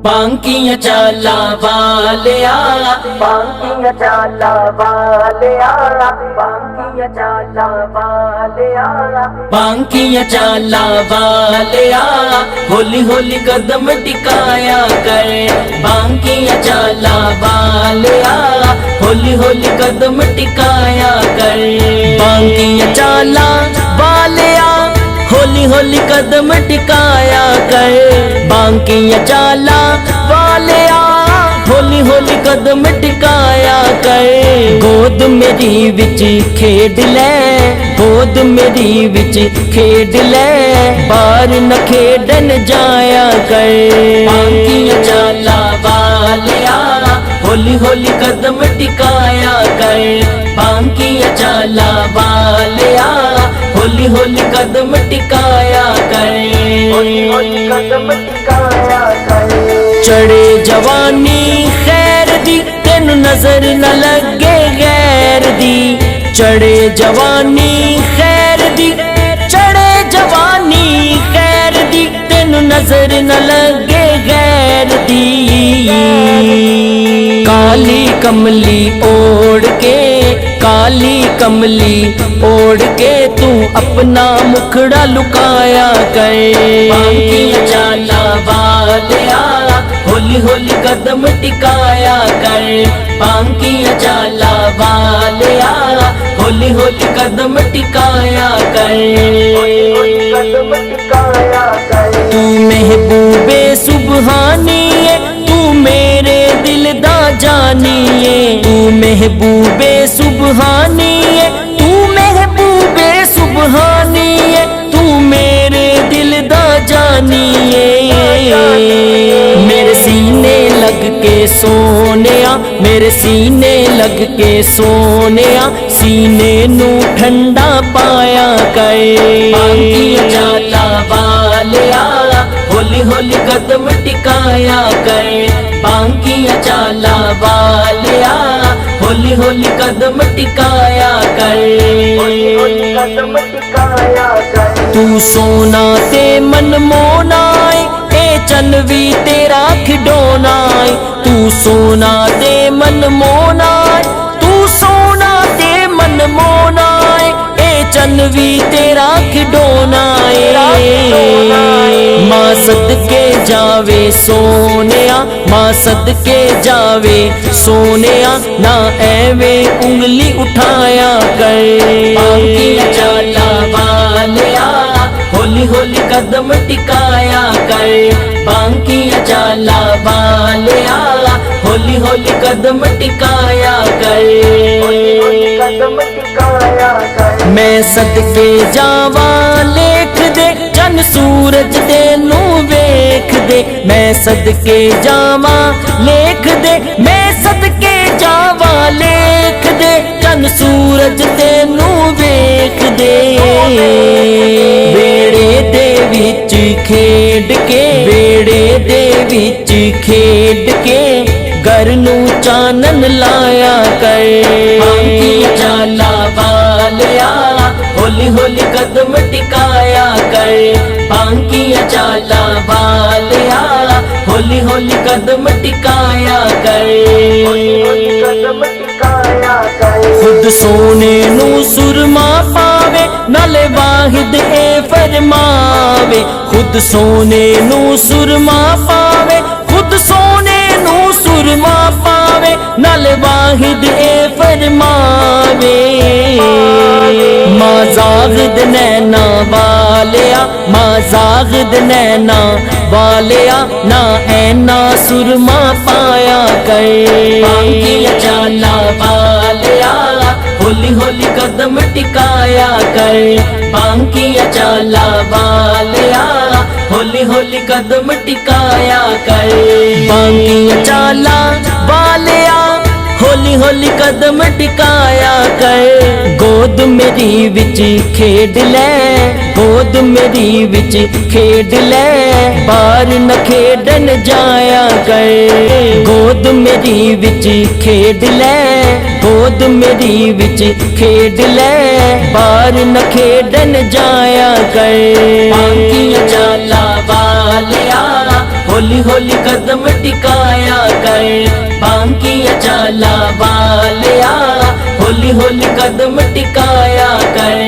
बांकियां चाला वालिया, बांकियां चाला वालिया, बांकियां चाला वालिया, बांकियां चाला वालिया, होली होली कदम टिकाया कर। बांकियां चाला वालिया, होली होली कदम टिकाया कर। बांकियां चाला वालिया, होली होली कदम टिकाया कर। बांकियां चाला वालिया, होली होली कदम टिकाया कर। गोद मेरी विच खेड ले, गोद मेरी विच खेड ले, बाहर न खेडन जाया कर। बांकियां चाला वालिया, होली होली कदम टिकाया कर। बांकियां चाला वालिया, होली होली कदम टिकाया कर। होली होली कदम टिकाया कर। चढ़े जवानी खैर दी, तेन नजर न लगे गैर दी। चढ़े जवानी खैर दी, चढ़े जवानी खैर दी, तेन नजर न लगे गैर दी। काली कमली ओढ़ के, काली कमली ओढ़ के, तू अपना मुखड़ा लुकाया कर। बांकियां चाला वालिया, होली होली कदम टिकाया कर। बांकियां चाला वालिया, होली होली कदम टिकाया कर। होली होली कदम टिकाया कर। तू महबूबे सुबहानी है, तू मेरे दिल दा जानिए। तू महबूबे सुबहानी है, तू महबूबे सुबहानी है, तू मेरे दिल दा जानिए। मेरे सीने लग के सोनिया, मेरे सीने लग के सोनिया, सीने नू ठंडा पाया कर। बांकियां चाला वालिया, होली होली कदम टिकाया कर। बांकियां चाला वालिया, होली होली कदम टिकाया कर। होली होली कदम टिकाया कर। तू सोना ते मनमोना है, ए चन भी तेरा खिडौना है। तू सोना ते मनमोना है, तू सोना ते मनमोना है, ए चन भी तेरा खिडौना है। माँ सदके जावे सोनिया, माँ सदके जावे सोनिया, ना एवें उंगली उठाया कर। बांकियां चाला वालिया, होली होली कदम टिकाया कर। बांकियां चाला वालिया, होली होली कदम टिकाया कर। होली होली कदम टिकाया कर। मैं सदके जावा लेख दे, चन सूरज दे नू वेख दे। मैं सदके जावा लेख दे, मैं सदके जावा लेख दे, चन सूरज दे नू वेख दे। बेड़े दे विच खेड के, बेड़े दे विच खेड के, घर नू चानन लाया कर। बांकियां चाला वालिया, होली होली कदम टिकाया कर। बांकियां चाला वालिया, होली होली कदम टिकाया कर। होली होली कदम टिकाया कर। खुद सोने नू सुरमा पावे, नाले वाहिद ए फरमावे। खुद सोने नू सुरमा पावे, खुद सोने नू सुरमा पावे, नाले वाहिद ए फरमावे। माँ जागद नैना वालिया, माँ जागद नैना वालिया, ना ऐना सुरमा पाया कर। बांकियां चाला वालिया, होली होली कदम टिकाया कर। बांकियां चाला वालिया, होली होली कदम टिकाया कर। बांकियां चाला वालिया, होली होली कदम टिकाया कर। गोद मेरी विच खेड ले, गोद मेरी विच खेड ले, बाहर न खेडन जाया कर। गोद मेरी विच खेड ले, गोद मेरी विच खेड ले, बाहर न खेडन जाया कर। बांकियां चाला वालिया, ہولی ہولی قدم ٹکایا کر بانکیاں چالا والیا ہولی ہولی قدم ٹکایا کر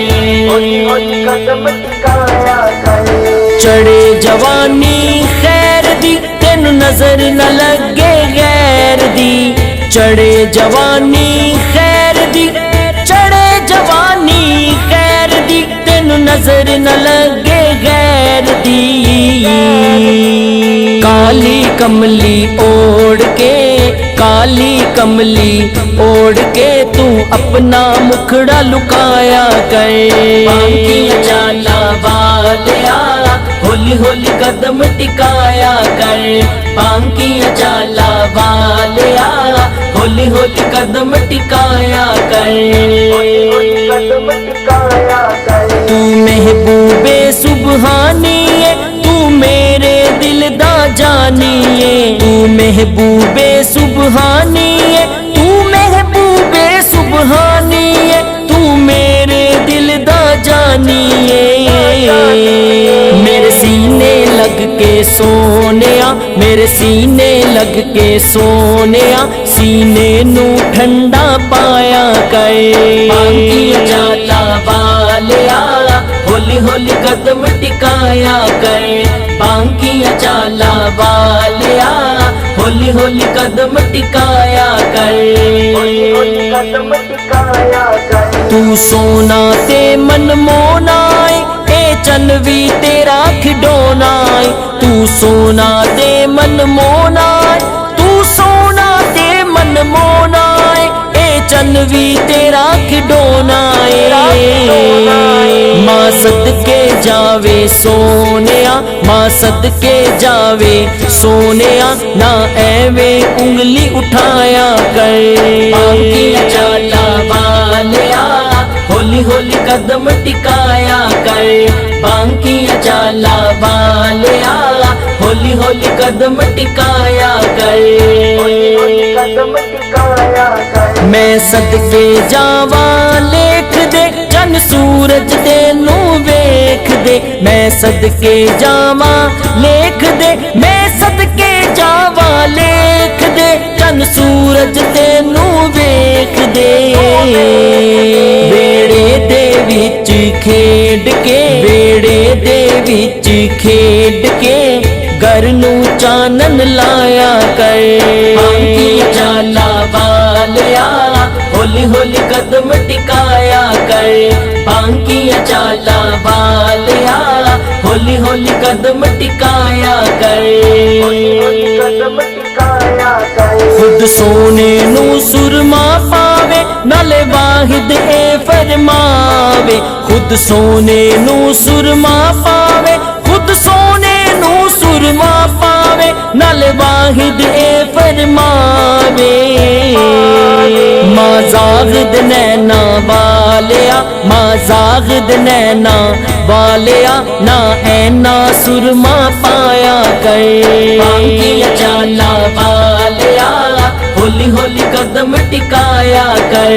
چڑھے جوانی خیر دی تینو نظر نہ لگے غیر دی چڑھے جوانی خیر دی چڑھے جوانی خیر دی تینو نظر نہ لگے غیر دی کالی کملی اوڑھ کے کالی کملی اوڑھ کے تو اپنا مکھڑا لکایا کر بانکیاں چالا والیا ہولی ہولی قدم ٹکایا کر بانکیاں چالا والیا ہولی ہولی قدم ٹکایا کر تو محبوب سبحانی ہے تو میرے دل دا جانی ہے تو محبوب سبحانی ہے تو محبوب سبحانی ہے تو میرے دل دا جانی ہے میرے سینے لگ کے سونیا میرے سینے لگ کے سونیا سینے نو ٹھنڈا پایا کر بانکیاں چالا والیا ہولی ہولی قدم ٹکایا کر بانکیاں چالا والیا ہولی ہولی قدم ٹکایا کر تو سونا تے من مونا اے چنوی تیرا کھڈونا تو سونا تے من مونا تو سونا تے من مونا اے چنوی تیرا کھڈونا ماں صدقے جاوے سونیا ماں صدقے جاوے سونیا نہ ایویں انگلی اٹھایا کر بانکیاں چالا والیا ہولی ہولی قدم ٹکایا کر بانکیاں چالا والیا ہولی ہولی قدم ٹکایا کر میں صدقے جاواں لکھ دے چن سورج تینو ویکھ دے میں صدقے جاواں لکھ دے میں صدقے جاواں لکھ دے چن سورج تینو ویکھ دے بیڑے دے وچ کھیڈ کے بیڑے دے وچ کھیڈ کے گھر نو چانن لایا کر بانکیاں چالا والیا ہولی ہولی قدم ٹکایا کر بانکیاں چالا والیا ہولی ہولی قدم ٹکایا کر خود سونے نو سرما پاوے نالے واحد اے فرماوے خود سونے نو سرما پاوے خود سونے نو سرما پاوے نالے واحد اے فرماوے ماں زاغد نینا والیا ماں زاغد نینا والیا نہ اینا سرما پایا کر بانکیاں چالا والیا ہولی ہولی قدم ٹکایا کر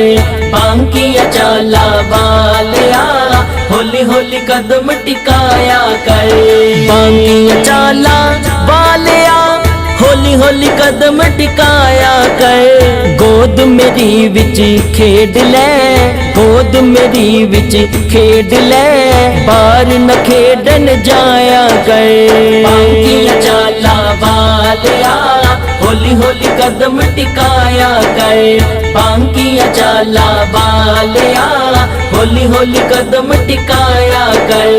بانکیاں چالا والیا ہولی ہولی قدم ٹکایا کر بانکیاں چالا والیا ہولی ہولی قدم ٹکایا کر گود میری وچ کھیڈ لے گود میری وچ کھیڈ لے باہر نہ کھیڈن جایا کر بانکیاں چالا والیا ہولی ہولی قدم ٹکایا کر بانکیاں چالا والیا ہولی ہولی قدم ٹکایا کر